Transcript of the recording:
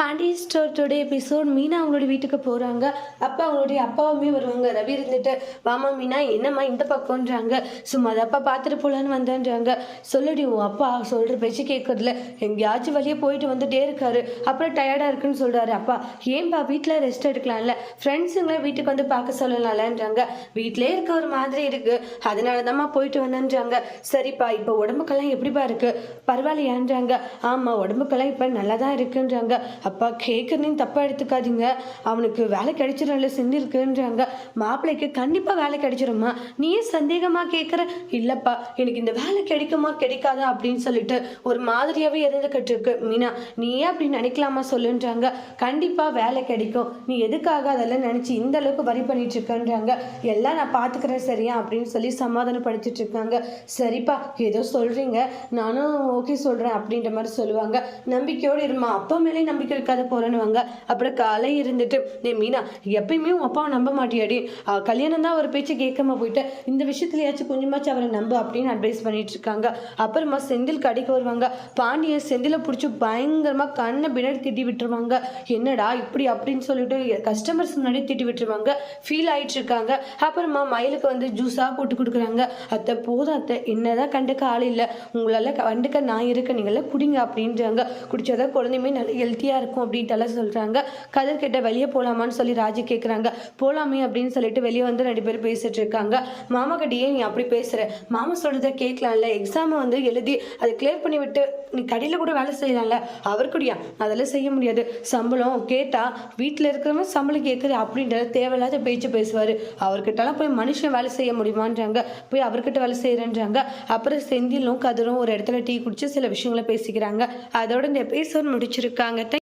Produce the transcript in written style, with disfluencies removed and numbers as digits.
Pandi store today episode. Meena அவங்களோட வீட்டுக்கு போகிறாங்க. அப்போ அவங்களுடைய அப்பாவுமே வருவாங்க. ரவி இருந்துட்டு, வாமா மீனா, என்னம்மா இந்த பக்கம்ன்றாங்க. சும்மா அப்பா பார்த்துட்டு போகலான்னு வந்தேன்றாங்க. சொல்லுடி, உன் அப்பா சொல்கிற பேச்சு கேட்கறதுல எங்கேயாச்சும் வழியே போயிட்டு வந்துட்டே இருக்காரு. அப்புறம் டயர்டாக இருக்குன்னு சொல்கிறாரு. அப்பா ஏன்பா வீட்டில் ரெஸ்ட் எடுக்கலாம்ல, ஃப்ரெண்ட்ஸுங்களை வீட்டுக்கு வந்து பார்க்க சொல்லலாம்லன்றாங்க. வீட்டிலே இருக்க ஒரு மாதிரி இருக்குது, அதனால தான்மா போயிட்டு வந்தேன்றாங்க. சரிப்பா, இப்போ உடம்புக்கெல்லாம் எப்படிப்பா இருக்குது, பரவாயில்லையான்றாங்க. ஆமாம், உடம்புக்கெல்லாம் இப்போ நல்லா தான் இருக்குன்றாங்க. அப்பா கேட்குறதையும் தப்பாக எடுத்துக்காதீங்க, அவனுக்கு வேலை கிடைச்சிடும்ல, செஞ்சிருக்குன்றாங்க. மாப்பிள்ளைக்கு கண்டிப்பாக வேலை கிடைச்சிருமா, நீயே சந்தேகமாக கேட்குற. இல்லைப்பா, எனக்கு இந்த வேலை கிடைக்குமா கிடைக்காதா அப்படின்னு சொல்லிட்டு ஒரு மாதிரியாகவே இருந்துக்கிட்டு இருக்கு. மீனா, நீயே அப்படி நினைக்கலாமா சொல்லுன்றாங்க. கண்டிப்பாக வேலை கிடைக்கும், நீ எதுக்காக அதெல்லாம் நினச்சி இந்த அளவுக்கு வரி பண்ணிட்டு இருக்கன்றாங்க. எல்லாம் நான் பார்த்துக்கிறேன் சரியா அப்படின்னு சொல்லி சமாதானப்படுத்திட்டு இருக்காங்க. சரிப்பா, ஏதோ சொல்கிறீங்க, நானும் ஓகே சொல்கிறேன் அப்படின்ற மாதிரி சொல்லுவாங்க. நம்பிக்கையோடு இருமா, அப்பா மேலே நம்பிக்கை இருக்காத போறேன்னுவாங்க. அப்புறம் காலை இருந்துட்டு, மீனா, எப்பயுமே உன் அப்பாவை நம்ப மாட்டியாடி, கல்யாணம் தான் ஒரு பேச்சு கேட்காம போயிட்டு இந்த விஷயத்துலயாச்சும் கொஞ்சமாச்சும் அவரை நம்பு அப்படின்னு அட்வைஸ் பண்ணிட்டு இருக்காங்க. அப்புறமா செந்தில் கடைக்கு வருவாங்க. பாண்டிய செந்தில பிடிச்சி பயங்கரமா கண்ணை பின்னாடி திட்டி விட்டுருவாங்க. என்னடா இப்படி அப்படின்னு சொல்லிட்டு கஸ்டமர்ஸ் முன்னாடி திட்டி விட்டுருவாங்க. ஃபீல் ஆயிட்டு இருக்காங்க. அப்புறமா மயிலுக்கு வந்து ஜூஸா போட்டு கொடுக்குறாங்க. அத்தை போதும் அத்தை, என்னதான் கண்டுக்க ஆள் இல்லை, உங்களால கண்டுக்க நான் இருக்க, நீங்களாம் குடிங்க அப்படின்றாங்க. குடிச்சாதான் குழந்தையுமே நல்லா ஹெல்த்தியா இருக்கும் அப்படின்ட்டு சொல்றாங்க. கதிர் கிட்ட வெளியே போலாமான்னு சொல்லி ராஜி கேட்குறாங்க. போலாமே அப்படின்னு சொல்லிட்டு வெளியே வந்து 2 பேரும் பேசிட்டு இருக்காங்க. மாமா கிட்டயே நீ அப்படி பேசுற, மாமா சொல்றத கேட்கலாம்ல, எக்ஸாம் வந்து எழுதி அதை கிளியர் பண்ணி விட்டு நீ கடையில கூட வேலை செய்யலாம்ல. அவர் கூடயா அதெல்லாம் செய்ய முடியாது, சம்பளம் கேட்டா வீட்டில் இருக்கிறவங்க சம்பளம் கேட்குற அப்படின்ற தேவையில்லாத பேச்சு பேசுவார். அவர்கிட்டலாம் போய் மனுஷன் வேலை செய்ய முடியுமான்றாங்க. போய் அவர்கிட்ட வேலை செய்யறேன்றாங்க. அப்புறம் செந்திலும் கதிரும் ஒரு இடத்துல டீ குடிச்சு சில விஷயங்களை பேசிக்கிறாங்க. அதோட இந்த எபிசோட் முடிச்சிருக்காங்க.